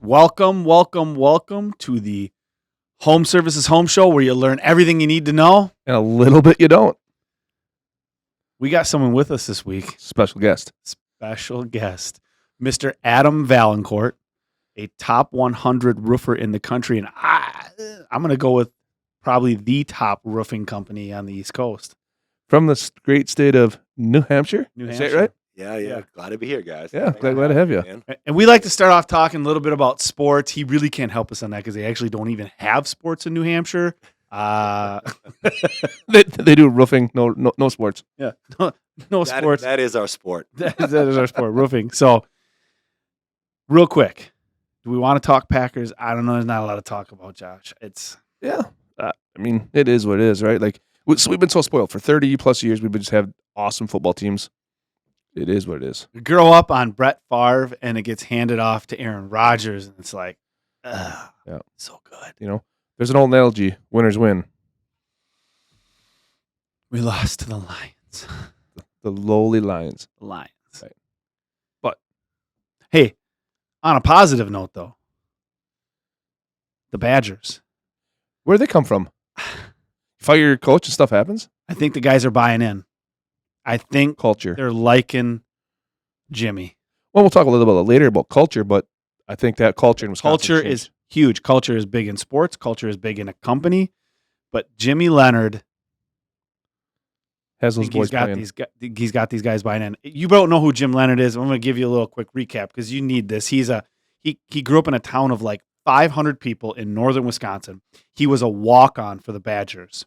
Welcome to the Home Services Home Show, where you learn everything you need to know. And a little bit you don't. We got someone with us this week. Special guest, Mr. Adam Valancourt, a top 100 roofer in the country. And I'm going to go with probably the top roofing company on the East Coast. from the great state of New Hampshire. New Is that Hampshire. right? Yeah. Glad to be here, guys. Yeah, Thanks glad for to have you. having me, man. And we like to start off talking a little bit about sports. He really can't help us on that because they actually don't even have sports in New Hampshire. They do roofing, no sports. Yeah, no sports. That is our sport. that is our sport, roofing. So, real quick, do we want to talk Packers? I don't know. There's not a lot to talk about, Josh. Yeah. I mean, it is what it is, right? Like, we've been so spoiled for 30 plus years. We've just had awesome football teams. It is what it is. You grow up on Brett Favre, and it gets handed off to Aaron Rodgers, and it's like, Yeah. so good. You know, there's an old analogy: winners win. We lost to the Lions. The lowly Lions. Lions. Right. But hey, on a positive note, though, the Badgers. Where'd they come from? Fire your coach and stuff happens? I think the guys are buying in. I think Culture. they're liking Jimmy. Well, we'll talk a little bit later about culture, but I think that culture in Wisconsin Culture changed. is huge. Culture is big in sports. Culture is big in a company. But Jimmy Leonard, has those he's boys got playing. he's got these guys buying in. You don't know who Jim Leonard is. I'm going to give you a little quick recap because you need this. He grew up in a town of like 500 people in northern Wisconsin. He was a walk-on for the Badgers.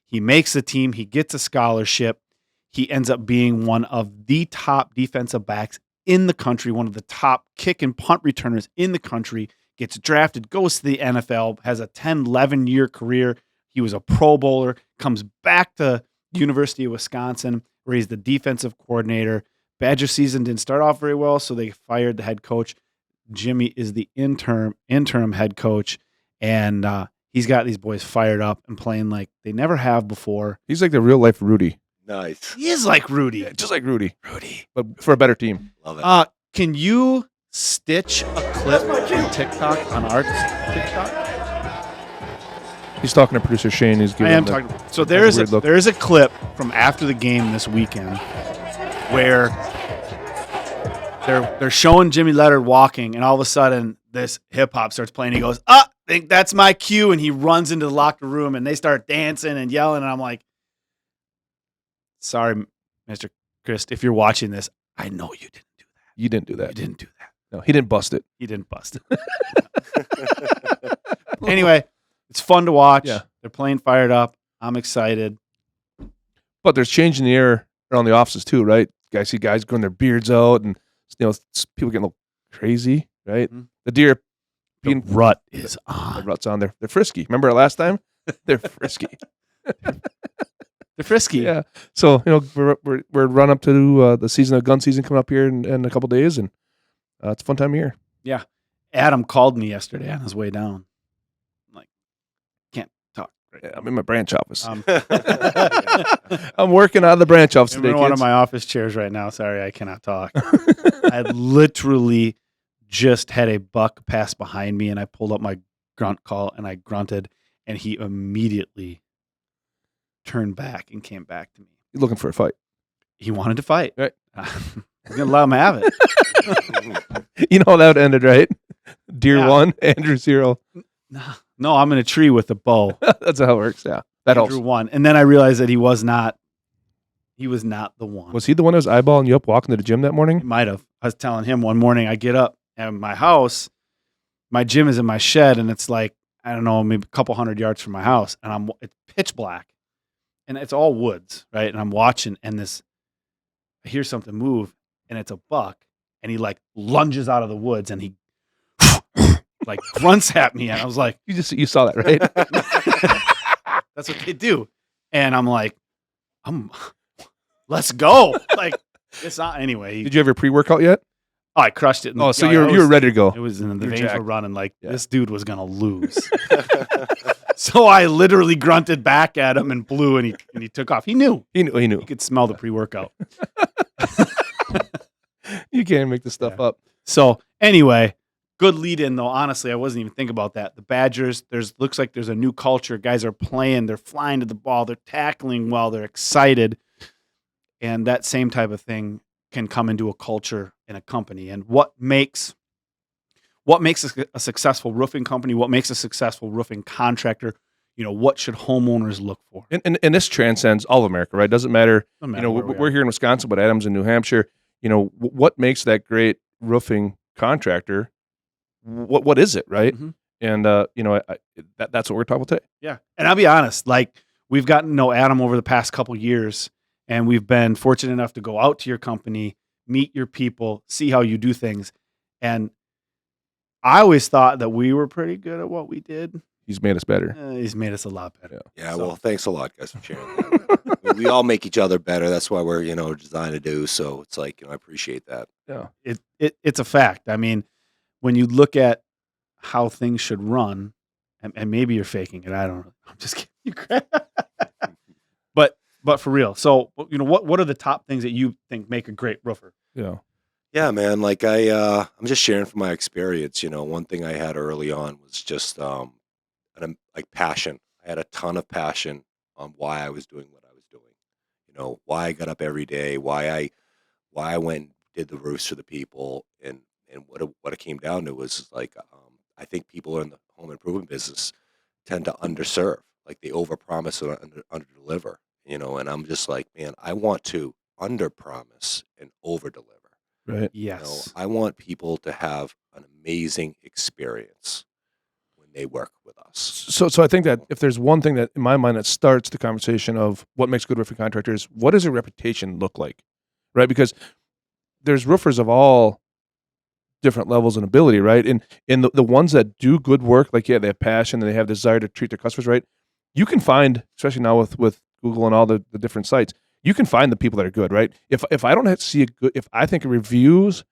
He makes the team. He gets a scholarship. He ends up being one of the top defensive backs in the country, one of the top kick and punt returners in the country, gets drafted, goes to the NFL, has a 10, 11-year career. He was a Pro Bowler, comes back to University of Wisconsin, where he's the defensive coordinator. Badger season didn't start off very well, so they fired the head coach. Jimmy is the interim head coach, and he's got these boys fired up and playing like they never have before. He's like the real life Rudy. Nice. He is like Rudy. Yeah, just like Rudy, Rudy. but for a better team. Love it. Can you stitch a clip from TikTok on our TikTok? He's talking to producer Shane. He's giving I am him the- talking. So there is weird look. a clip from after the game this weekend where they're showing Jimmy Leonard walking, and all of a sudden this hip hop starts playing. He goes, I think that's my cue, and he runs into the locker room, and they start dancing and yelling, and I'm like, sorry, Mr. Christ, if you're watching this, I know you didn't do that. You didn't do You that. didn't do that. No, he didn't bust it. He didn't bust it. Anyway, it's fun to watch. Yeah. They're playing fired up. I'm excited. But there's change in the air around the offices too, right? Guys see guys growing their beards out, and people getting a little crazy, right? Mhm. The deer The being rut is the on. ruts on there. They're frisky. Remember last time? They're frisky. They're frisky. Yeah. So we're run up to the season of gun season coming up here in a couple days, and it's a fun time of year. Adam called me yesterday on his way down. I'm like, can't talk right Yeah, I'm in my branch office. now. I'm working out of the branch office I'm today, in one of kids. my office chairs right now. Sorry, I cannot talk. I literally just had a buck pass behind me, and I pulled up my grunt call, and I grunted, and he immediately turned back and came back to me. You're looking for a fight. He wanted to fight. Right. I'm going to let him have it. You know how that ended, right? Deer Yeah. 1, Andrew 0. No, I'm in a tree with a bow. That's how it works. Yeah, that Andrew helps. won. And then I realized that he was not the one. Was he the one that was eyeballing you up walking to the gym that He morning? might have. I was telling him one morning, I get up at my house, my gym is in my shed, and it's like, I don't know, maybe a couple hundred yards from my house, and it's pitch black, and it's all woods, right? And I'm watching, and I hear something move, and it's a buck, and he like lunges out of the woods, and he like grunts at me, and I was like, You saw that, right? that's what they do, and I'm like, let's go, like it's not anyway. Did you have your pre-workout yet? Oh, I crushed it. Oh, so you were ready to go. It was in the You're veins were jacked. running like Yeah. this dude was gonna lose. So I literally grunted back at him and blew, and he took off. He knew. He knew. He could smell the pre-workout. You can't make this stuff Yeah. up. So anyway, good lead in though. Honestly, I wasn't even thinking about that. The Badgers, looks like there's a new culture. Guys are playing, they're flying to the ball, they're tackling well, they're excited. And that same type of thing can come into a culture in a company. And what makes a successful roofing company, what makes a successful roofing contractor, what should homeowners look for? And this transcends all of America, right? Doesn't matter. Doesn't matter where we We're are. here in Wisconsin, but Adams in New Hampshire. What makes that great roofing contractor? What is it, right? Mhm. And that's what we're talking about today. Yeah. And I'll be honest, like we've gotten to know Adam over the past couple years, and we've been fortunate enough to go out to your company, meet your people, see how you do things. And I always thought that we were pretty good at what we did. He's made us better. He's made us a lot better. Yeah, So- well, thanks a lot, guys, for sharing that. I mean, we all make each other better. That's why we're, designed to do. So it's like, I appreciate that. Yeah. It's a fact. I mean, when you look at how things should run, and maybe you're faking it. I don't know. I'm just kidding you. But for real. So, what are the top things that you think make a great roofer? Yeah. Yeah, man. Like I'm just sharing from my experience. One thing I had early on was just like passion. I had a ton of passion on why I was doing what I was doing. Why I got up every day, why I went and did the roofs for the people, and what it came down to was like I think people in the home improvement business tend to underserve, like they overpromise and underdeliver. And I'm just like, man, I want to underpromise and overdeliver. Right. Yes. I want people to have an amazing experience when they work with us. So I think that if there's one thing that in my mind that starts the conversation of what makes good roofing contractors, what does a reputation look like, right? Because there's roofers of all different levels and ability, right? And the ones that do good work, like they have passion and they have desire to treat their customers right. You can find, especially now with Google and all the different sites, you can find the people that are good, right? If I don't have to see if I think reviews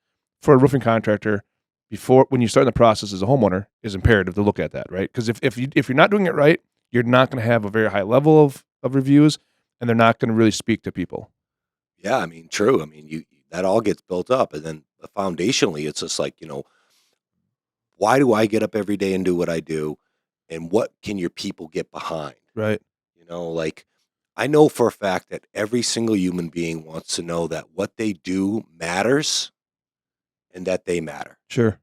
for a roofing contractor before when you start in the process as a homeowner is imperative to look at that, right? Because if you're not doing it right, you're not going to have a very high level of reviews, and they're not going to really speak to people. Yeah, I mean, true. I mean, you that all gets built up, and then foundationally, it's just like why do I get up every day and do what I do, and what can your people get behind? Right. Like I know for a fact that every single human being wants to know that what they do matters, and that they matter. Sure.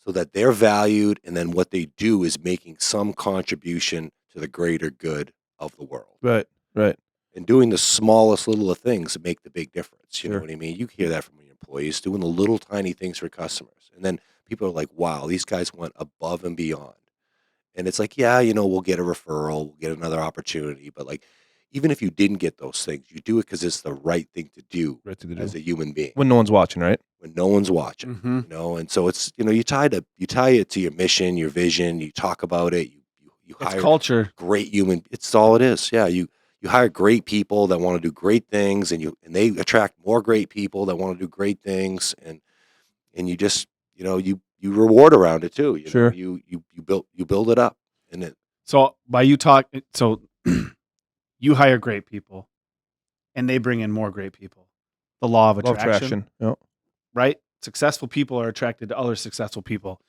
So that they're valued, and then what they do is making some contribution to the greater good of the world. Right. Right. And doing the smallest little of things that make the big difference. You know Sure. what I mean? You hear that from your employees, doing the little tiny things for customers. And then people are like, wow, these guys went above and beyond. And it's like, yeah, we'll get a referral, we'll get another opportunity. But like, even if you didn't get those things, you do it because it's the right thing to do Right to do. as a human being When no one's watching, right? when no one's watching. Mm-hmm. And so it's you tie it to your mission, your vision. You talk about it. You It's hire culture. great human. It's all it is. Yeah, you hire great people that want to do great things, and they attract more great people that want to do great things, and you just you reward around it too. Sure. You build it up, and it So you hire great people, and they bring in more great people. The law of Love attraction, traction. Yeah. right? Successful people are attracted to other successful people.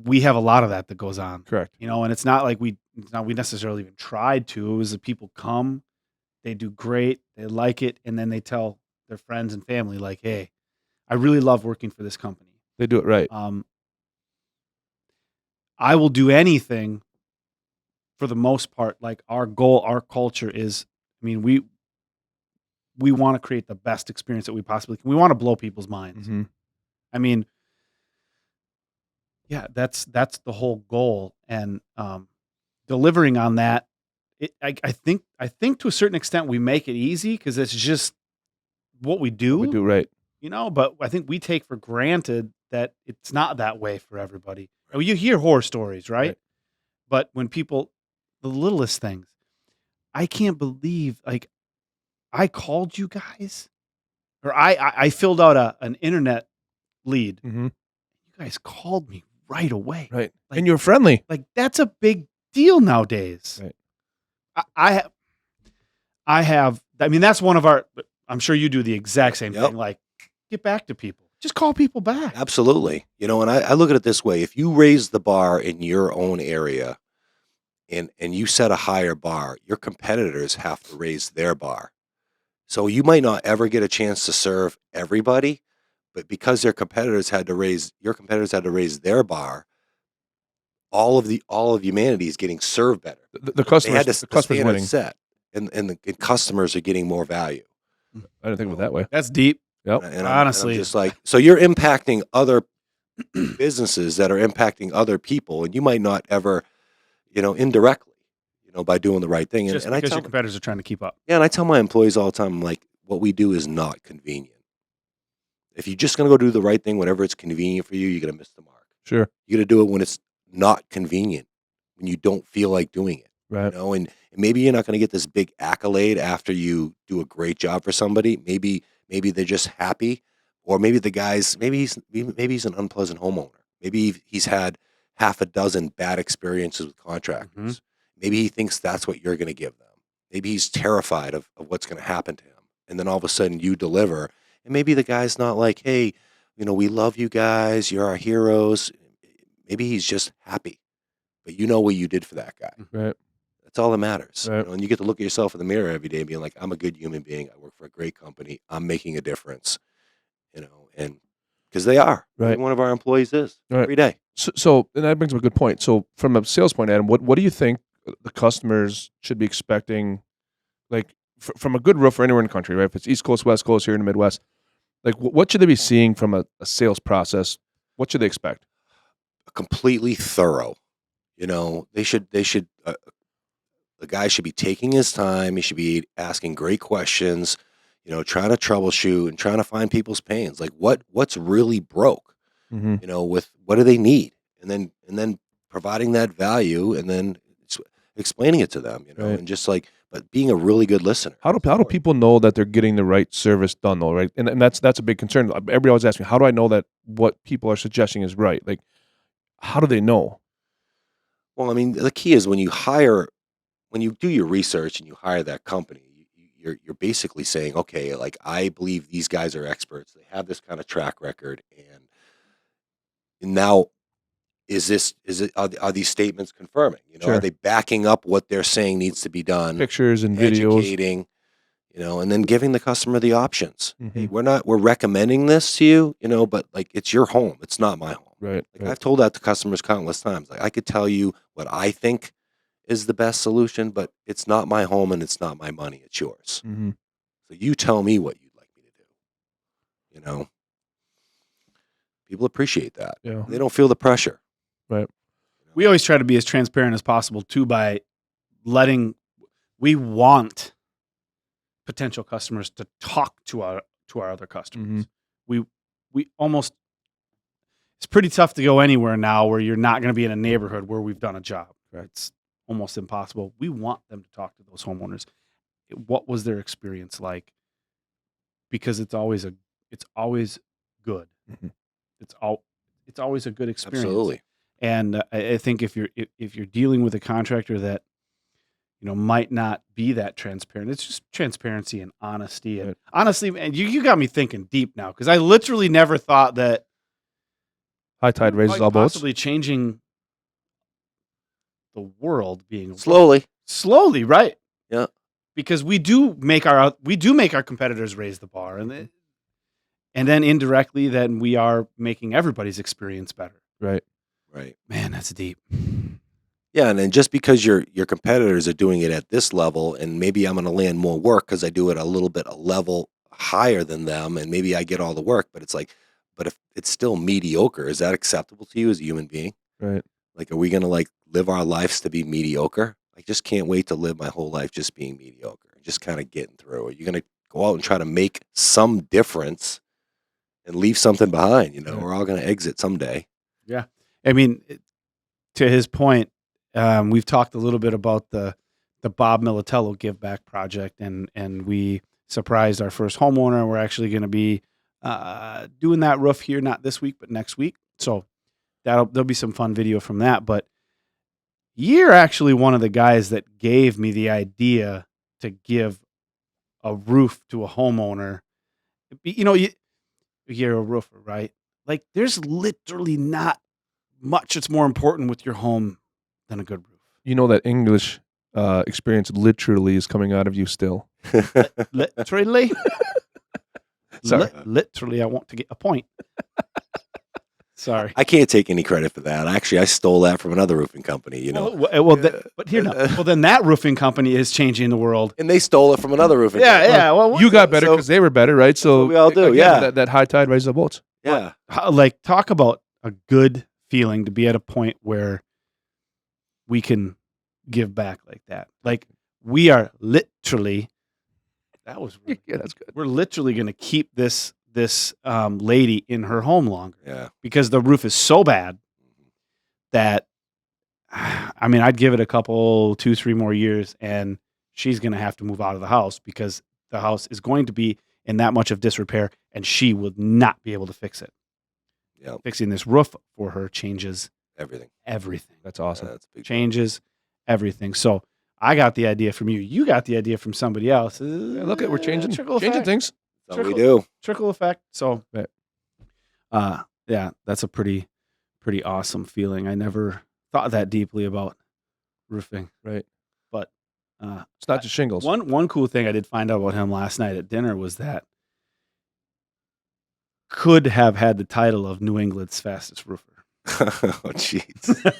We have a lot of that goes on, Correct. and it's not like we necessarily even tried to. It was that people come, they do great, they like it, and then they tell their friends and family, like, "Hey, I really love working for this company. They do it right. I will do anything." For the most part, like our goal, our culture is, I mean, we want to create the best experience that we possibly can. We want to blow people's minds. Mhm. I mean, yeah, that's the whole goal, and delivering on that. I think to a certain extent we make it easy because it's just what we do. We do right. But I think we take for granted that it's not that way for everybody. You hear horror stories, right? Right. But when people, the littlest things, I can't believe, like, I called you guys, or I filled out an internet lead. Mm-hmm. You guys called me right away. Right. Like- and you're friendly. Like, that's a big deal nowadays. Right. I have, I mean, that's one of our, I'm sure you do the exact same Yep. thing. Like, get back to people. just call people back. Absolutely. You know, and I look at it this way. If you raise the bar in your own area and you set a higher bar, your competitors have to raise their bar. So you might not ever get a chance to serve everybody, but because your competitors had to raise their bar, all of humanity is getting served better. The They customers, had the the customers standard winning. set, and the customers are getting more value. I didn't think of it that way. That's deep. Yep. And Honestly. I'm just like, so you're impacting other businesses that are impacting other people, and you might not ever, indirectly, by doing the right thing. Just And I because tell your competitors are trying to keep up. and I tell my employees all the time, I'm like, what we do is not convenient. If you're just going to go do the right thing, whenever it's convenient for you, you're going to miss the mark. Sure. You're going to do it when it's not convenient, when you don't feel like doing it. Right. And maybe you're not going to get this big accolade after you do a great job for somebody. Maybe they're just happy, or maybe the guy's maybe he's an unpleasant homeowner. Maybe he's had half a dozen bad experiences with contractors. Maybe he thinks that's what you're going to give them. Maybe he's terrified of what's going to happen to him. And then all of a sudden you deliver, and maybe the guy's not like, hey, we love you guys, you're our heroes. Maybe he's just happy, but you know what you did for that guy. Right. That's all that matters. Right. And you get to look at yourself in the mirror every day and being like, I'm a good human being. I work for a great company. I'm making a difference, and because they are. Right. Every one of our employees is Right. every day. So, and that brings up a good point. So, from a sales point, Adam, what do you think the customers should be expecting, like from a good roofer anywhere in the country, right? If it's East Coast, West Coast, here in the Midwest, like what should they be seeing from a sales process? What should they expect? Completely thorough. They should. The guy should be taking his time. He should be asking great questions. Trying to troubleshoot and trying to find people's pains. Like what's really broke. Mm-hmm. With what do they need, and then providing that value, and then explaining it to them. Right. And just like, but being a really good listener. How do people know that they're getting the right service done though, right? And that's a big concern. Everybody always asks me, how do I know that what people are suggesting is right? Like, how do they know? Well, I mean, the key is when you do your research and you hire that company, you're basically saying, okay, like I believe these guys are experts. They have this kind of track record, and now are these statements confirming? Sure. Are they backing up what they're saying needs to be done? Pictures and videos. Educating, and then giving the customer the options. Mhm. Hey, we're recommending this to you, but like it's your home. It's not my home. Right. Like I've told that to customers countless times. Like I could tell you what I think is the best solution, but it's not my home and it's not my money. It's yours. Mm-hmm. So you tell me what you'd like me to do. People appreciate that. Yeah. They don't feel the pressure. Right. We always try to be as transparent as possible too by we want potential customers to talk to our other customers. We almost, it's pretty tough to go anywhere now where you're not going to be in a neighborhood where we've done a job. Right. It's almost impossible. We want them to talk to those homeowners. What was their experience like? Because it's always good. Mhm. It's always a good experience. Absolutely. And I think if you're dealing with a contractor that might not be that transparent, it's just transparency and honesty. And Right. honestly, man, you got me thinking deep now, because I literally never thought that High tide raises all boats. possibly changing the world being Slowly. right? Yeah. Because we do make our competitors raise the bar, and then indirectly, then we are making everybody's experience better. Right. Right. Man, that's deep. Yeah, and then just because your competitors are doing it at this level, and maybe I'm going to land more work because I do it a level higher than them, and maybe I get all the work, but it's like, but if it's still mediocre, is that acceptable to you as a human being? Right. Like, are we going to live our lives to be mediocre? I just can't wait to live my whole life just being mediocre, just kind of getting through. Are you going to go out and try to make some difference and leave something behind? Right. We're all going to exit someday. Yeah. I mean, to his point, we've talked a little bit about the Bob Militello Give Back project, and we surprised our first homeowner. We're actually going to be doing that roof here, not this week, but next week. So there'll be some fun video from that. But you're actually one of the guys that gave me the idea to give a roof to a homeowner. you're a roofer, right? Like, there's literally not much that's more important with your home than a good roof. You know that English experience literally is coming out of you still. Literally, Sorry. literally, I want to get a point. Sorry. I can't take any credit for that. Actually, I stole that from another roofing company, you know. But here, no. Well, then that roofing company is changing the world. And they stole it from another roofing company. Yeah. Well, You got better so- because they were better, right? So what we all do, again, yeah. That high tide raises the boats. Yeah. like, talk about a good feeling to be at a point where we can give back like that. Like, we are literally. That was rude. Yeah, that's good. We're literally going to keep this lady in her home longer Yeah. because the roof is so bad that, I mean, I'd give it a couple, 2-3 more years, and she's going to have to move out of the house because the house is going to be in that much of disrepair, and she will not be able to fix it. Yep. Fixing this roof for her changes Everything. everything. That's awesome. That's a big. Changes everything. So I got the idea from you. You got the idea from somebody else. Yeah, look at we're changing effect. things. That's what we do. Trickle effect. So, Right. yeah, that's a pretty awesome feeling. I never thought that deeply about roofing. Right. But It's not just shingles. one cool thing I did find out about him last night at dinner was that could have had the title of New England's fastest roofer. Oh, jeez.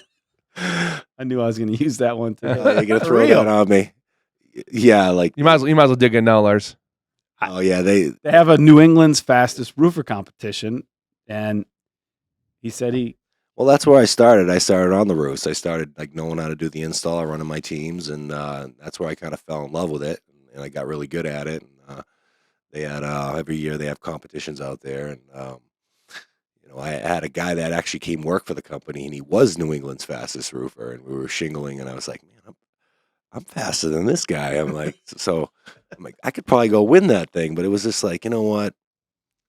I knew I was going to use that one too. You're gonna For throw real. that on me. Yeah, like You might as well dig in now, Lars. oh yeah, they They have a New England's fastest roofer competition, and he said well, that's where I started. I started on the roofs. I started like knowing how to do the install, running my teams, and that's where I kind of fell in love with it, and I got really good at it. And they had every year they have competitions out there, and you know, I had a guy that actually came work for the company, and he was New England's fastest roofer, and we were shingling, and I was like, man, I'm faster than this guy. I'm like, so I'm like, I could probably go win that thing, but it was just like, you know what?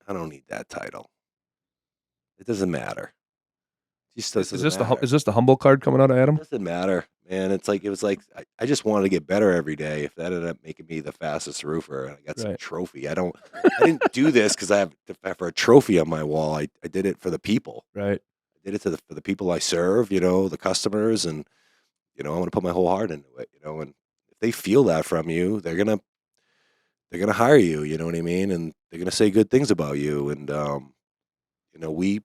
I don't need that title. It doesn't matter. It just Is doesn't this matter. is this the humble card coming out of Adam? It doesn't matter, man. It's like it was like I just wanted to get better every day. If that ended up making me the fastest roofer, and I got some Right. trophy. I didn't do this because I have for a trophy on my wall. I did it for the people. Right. I did it for the people I serve. You know, the customers, and you know, I want to put my whole heart into it. You know, and if they feel that from you, they're gonna hire you. You know what I mean? And they're gonna say good things about you. And you know,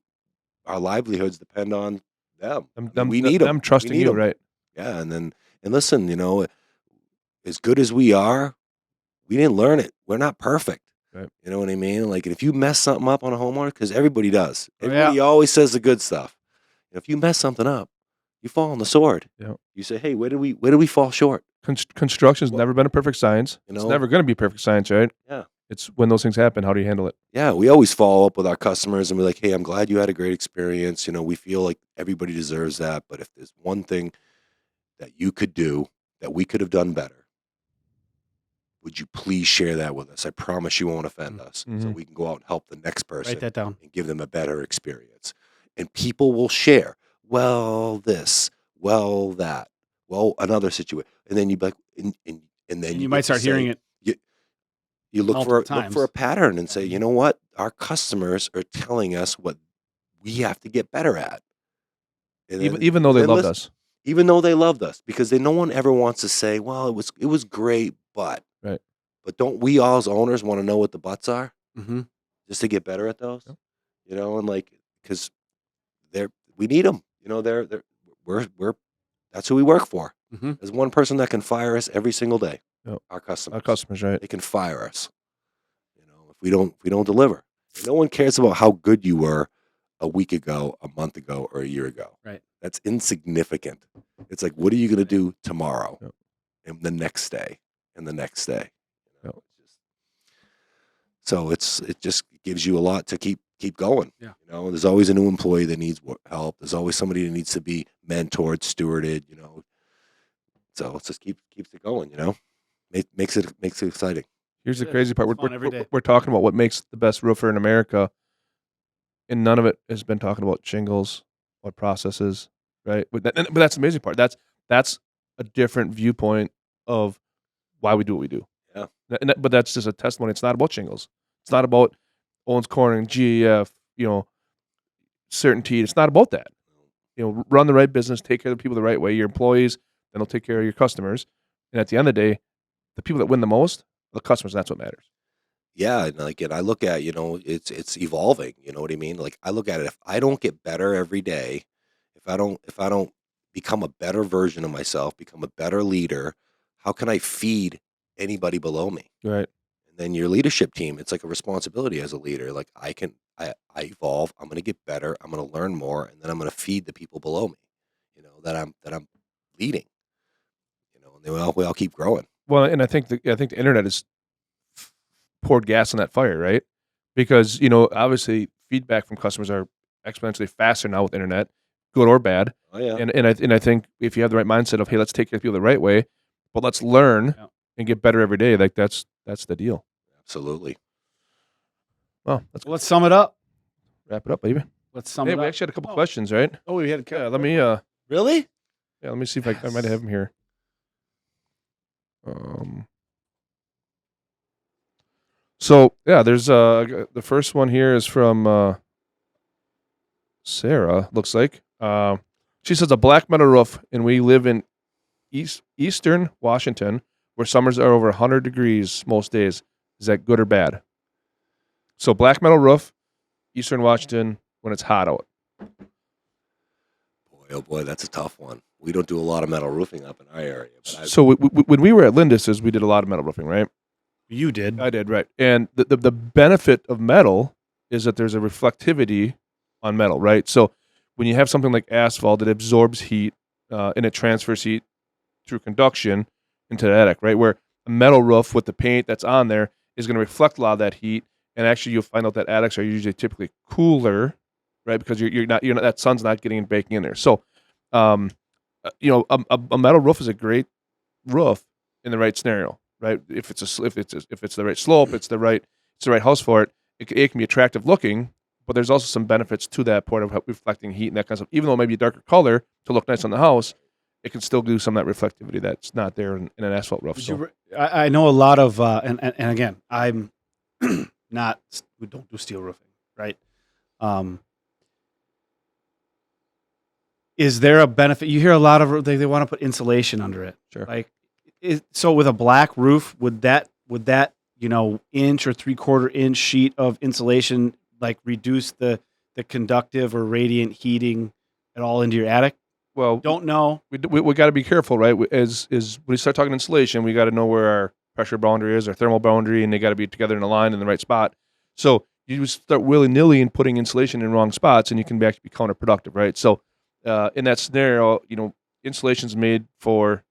our livelihoods depend on them. We need them trusting need you, 'em. right? Yeah, and listen, you know, as good as we are, we didn't learn it. We're not perfect. Right. You know what I mean? Like if you mess something up on a homeowner, because everybody does. Oh, yeah. Everybody always says the good stuff. If you mess something up, you fall on the sword. Yeah. You say, hey, where did we fall short? Construction's never been a perfect science. You It's know? never going to be perfect science, right? Yeah. It's when those things happen, how do you handle it? Yeah, we always follow up with our customers and be like, hey, I'm glad you had a great experience. You know, we feel like everybody deserves that. But if there's one thing that you could do that we could have done better, would you please share that with us? I promise you won't offend us. So Mhm. we can go out and help the next person write that down. and give them a better experience. And people will share, well, this, well, that, well, another situation. And then you'd be like, and then And you might start hearing it. You look multiple for a times. pattern and say, you know what? Our customers are telling us what we have to get better at. And then- Even though they then loved listen- us. even though they loved us, because no one ever wants to say, well, it was great, but Right. But don't we all as owners want to know what the buts are Mm-hmm. just to get better at those? Yep. You know, and like because we need them. You know, we're that's who we work for. Mm-hmm. There's one person that can fire us every single day. Yep. Our customers. Our customers, right? They can fire us. You know, if we don't deliver. And no one cares about how good you were a week ago, a month ago, or a year ago. Right. That's insignificant. It's like, what are you going to do tomorrow, Yep. and the next day, and the next day? You know, Yep. so it just gives you a lot to keep going. Yeah. You know, there's always a new employee that needs help. There's always somebody that needs to be mentored, stewarded. You know, so it just keeps it going. You know, makes it exciting. Here's the It is. crazy part. It's fun every day. We're talking about what makes the best roofer in America, and none of it has been talking about shingles, what processes, right? But that's the amazing part. That's a different viewpoint of why we do what we do. Yeah. But that's just a testimony. It's not about shingles. It's not about Owens Corning, GAF, Certainty. It's not about that. Run the right business, take care of the people the right way, your employees, then they'll take care of your customers. And at the end of the day, the people that win the most are the customers, and that's what matters. Yeah, and I look at, it's evolving, you know what I mean? Like I look at it, if I don't get better every day, if I don't become a better version of myself, become a better leader, how can I feed anybody below me? Right. And then your leadership team, it's like a responsibility as a leader. Like I evolve, I'm going to get better, I'm going to learn more, and then I'm going to feed the people below me, that I'm leading, and then we all keep growing. Well, and I think the internet has poured gas on that fire, right? Because obviously feedback from customers are exponentially faster now with internet, good or bad. Oh yeah. And I think if you have the right mindset of, hey, let's take care of people the right way, but let's learn and get better every day. Like that's the deal. Absolutely. Well, Let's sum it up. wrap it up, baby. Let's sum Hey, it we up. actually had a couple questions, right? Oh, we had Yeah, let me really? let me see if I might have them here. So yeah, there's the first one here is from Sarah. Looks like she says a black metal roof, and we live in eastern Washington, where summers are over 100 degrees most days. Is that good or bad? So black metal roof, eastern Washington, when it's hot out. Boy, oh boy, that's a tough one. We don't do a lot of metal roofing up in our area. But So when we were at Lindis's, we did a lot of metal roofing, right? You did. I did, right. And the benefit of metal is that there's a reflectivity on metal, right? So when you have something like asphalt, it absorbs heat and it transfers heat through conduction into the attic, right? Where a metal roof with the paint that's on there is going to reflect a lot of that heat, and actually you'll find out that attics are usually typically cooler, right? Because you're not that sun's not getting and baking in there. So, a metal roof is a great roof in the right scenario, right? If it's the right slope, it's the right house for it. It can be attractive looking, but there's also some benefits to that part of reflecting heat and that kind of stuff. Even though it may be a darker color to look nice on the house, it can still do some of that reflectivity that's not there in an asphalt roof. So I know a lot of, and again, I'm not, we don't do steel roofing, right? Is there a benefit? You hear a lot of they want to put insulation under it. Sure. Like, so with a black roof, would that inch or 3/4 inch sheet of insulation like reduce the conductive or radiant heating at all into your attic? well, Don't know. we got to be careful, right? As when we start talking insulation, we got to know where our pressure boundary is, our thermal boundary, and they got to be together in a line in the right spot. So you just start willy nilly and putting insulation in wrong spots, and you can actually be counterproductive, right? So in that scenario, insulation's made for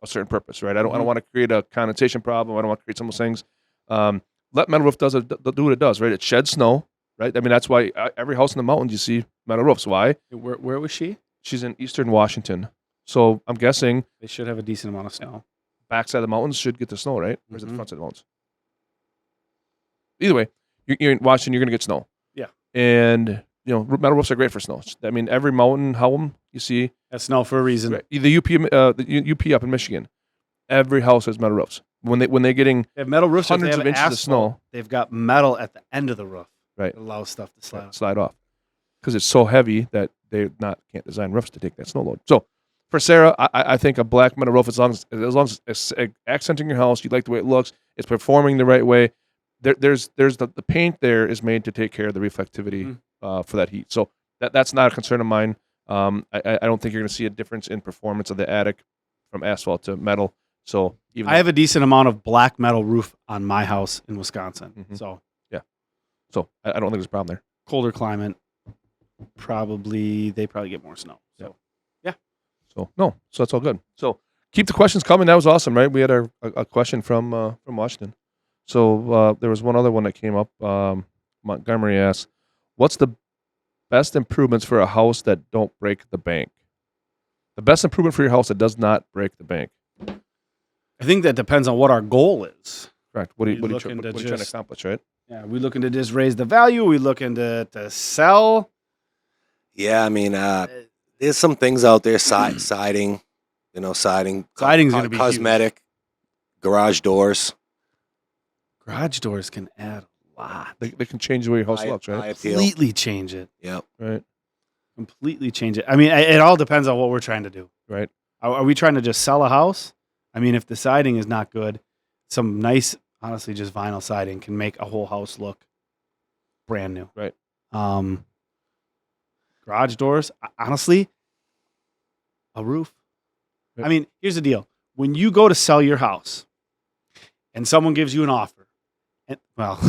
a certain purpose, right? I don't want to create a condensation problem. I don't want to create some of those things. Let metal roof do what it does, right? It sheds snow, right? I mean, that's why every house in the mountains you see metal roofs. Why? Where was she? She's in eastern Washington, so I'm guessing They should have a decent amount of snow. backside of the mountains should get the snow, right? Or is it the Mhm. front side of the mountains? Either way, you're in Washington, you're going to get snow. Yeah. And metal roofs are great for snow. I mean, every mountain home you see, That's snow for a reason. right, the UP up in Michigan, every house has metal roofs. When they're getting They have metal roofs. If they hundreds have of inches of asphalt, snow, they've got metal at the end of the roof. Right. It allows stuff to slide. slide off because it's so heavy that they can't design roofs to take that snow load. So for Sarah, I think a black metal roof, as long as it's accenting your house, you like the way it looks, it's performing the right way. There's the paint there is made to take care of the reflectivity for that heat. So that's not a concern of mine. I don't think you're going to see a difference in performance of the attic from asphalt to metal. So I have a decent amount of black metal roof on my house in Wisconsin. Mhm. So I don't think there's a problem there. colder climate, they probably get more snow. So So that's all good. So keep the questions coming. That was awesome, right? We had a question from Washington. So there was one other one that came up. Montgomery asked, "What's the best improvements for a house that don't break the bank?" The best improvement for your house that does not break the bank. I think that depends on what our goal is. Correct. What are We you looking trying to to just- accomplish, right? Yeah, we looking to just raise the value. We looking to sell. Yeah, I mean, there's some things out there, siding, siding, Siding's gonna be huge. cosmetic, garage doors. Garage doors can add a lot. They can change the way your house looks, right? Eye appeal. Completely change it. Yep. Right. Completely change it. I mean, it all depends on what we're trying to do. Right. Are we trying to just sell a house? I mean, if the siding is not good, some nice, honestly, just vinyl siding can make a whole house look brand new. Right. Garage doors, honestly, a roof. Yep. I mean, here's the deal. When you go to sell your house and someone gives you an offer, and, well,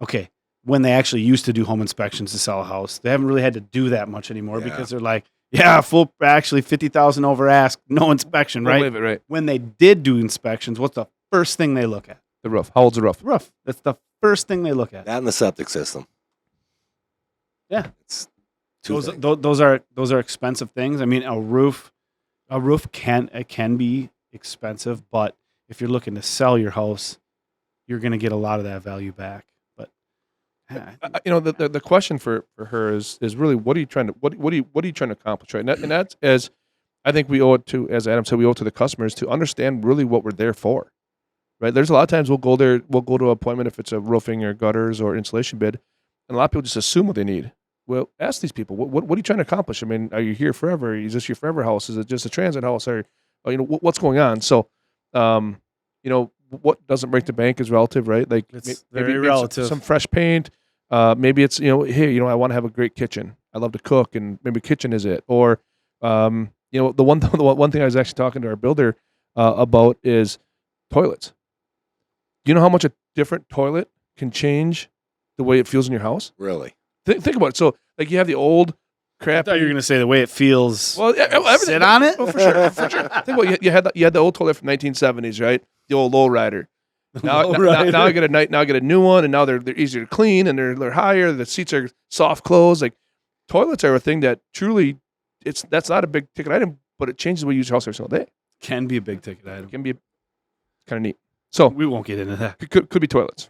okay, when they actually used to do home inspections to sell a house, they haven't really had to do that much anymore Yeah. because they're like, yeah, actually 50,000 over ask, no inspection, Don't right? believe it, right. When they did do inspections, what's the first thing they look at? The roof. How old's the roof? Roof. That's the first thing they look at. That and the septic system. Yeah. It's two things. Those are expensive things. I mean, a roof can be expensive, but if you're looking to sell your house, you're going to get a lot of that value back. But The question for her is really what are you trying to accomplish, right? And that's as I think we owe it to, as Adam said, we owe it to the customers to understand really what we're there for, right? There's a lot of times we'll go to an appointment if it's a roofing or gutters or insulation bid, and a lot of people just assume what they need. Well, ask these people, what are you trying to accomplish? I mean, are you here forever? Is this your forever house? Is it just a transit house? Or what's going on? So, what doesn't break the bank is relative, right? Like It's maybe very it's relative. some fresh paint. Maybe it's hey, I want to have a great kitchen. I love to cook, and maybe kitchen is it. Or the one thing I was actually talking to our builder about is toilets. Do you know how much a different toilet can change the way it feels in your house? Really? Think about it. So, like, you have the old I crap. thought you were going to say the way it feels. Well, everything. Sit on it? Oh, for sure. Think about it. You had the old toilet from 1970s, right? The old lowrider. Now I get a new one, and now they're easier to clean, and they're higher. The seats are soft close. Like, toilets are a thing that truly, that's not a big ticket item, but it changes the way you use your house every single day. Can be a big ticket It item. can be kind of neat. So We won't get into that. could be toilets.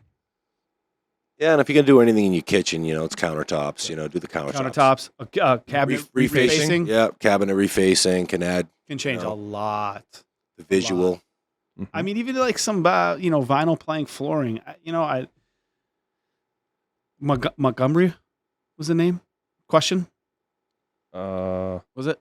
Yeah, and if you're gonna do anything in your kitchen, it's countertops. Do the countertops. Countertops, cabinet refacing. refacing Yeah, cabinet refacing can add can change No. a lot. the visual. I mean, even like some vinyl plank flooring. Montgomery was the name. Question was it?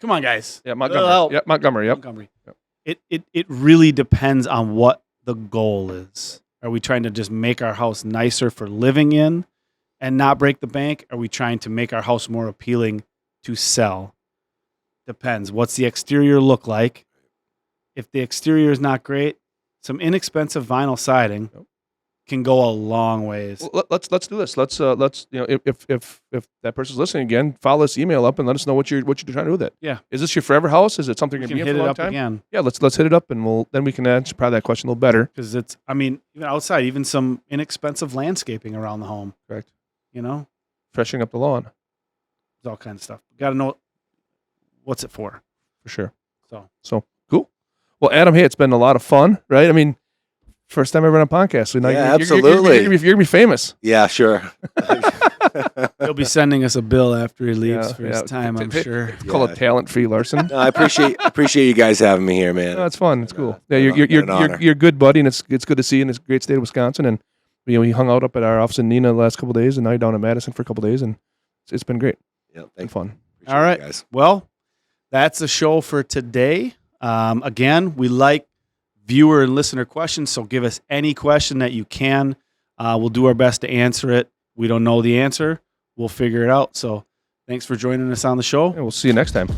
Come on, guys. Yeah, Montgomery. Help. Yeah, Montgomery. Yep. Montgomery. Yep. It really depends on what the goal is. Are we trying to just make our house nicer for living in and not break the bank? Are we trying to make our house more appealing to sell? Depends. What's the exterior look like? If the exterior is not great, some inexpensive vinyl siding Yep. can go a long ways. Well, let's do this. Let's if that person's listening again, follow this email up and let us know what you're trying to do with it. Yeah. Is this your forever house? Is it something We you're can gonna be hit in it for a long up time? again Yeah, let's hit it up, and then we can answer probably that question a little better. because it's. I mean, even outside, even some inexpensive landscaping around the home. Correct. Freshening up the lawn There's all kinds of stuff. Got to know what's it for. for sure. So Cool. Well, Adam, hey, it's been a lot of fun, right? I mean, first time ever on a podcast. So now Yeah, you're absolutely. gonna be famous. Yeah, sure. he'll be sending us a bill after he leaves Yeah, for his yeah. time, I'm sure. It's called a talent fee, Larson. No, I appreciate you guys having me here, man. No, it's fun. It's cool. Yeah, been you're an honor. you're a good buddy, and it's good to see you in this great state of Wisconsin. And we hung out up at our office in Neenah the last couple of days, and now you're down in Madison for a couple of days, and it's been great. Yeah, Been thank fun. you. All right. guys. Well, that's the show for today. Again, we like viewer and listener questions, so give us any question that you can. We'll do our best to answer it. We don't know the answer. We'll figure it out. So thanks for joining us on the show. And we'll see you next time.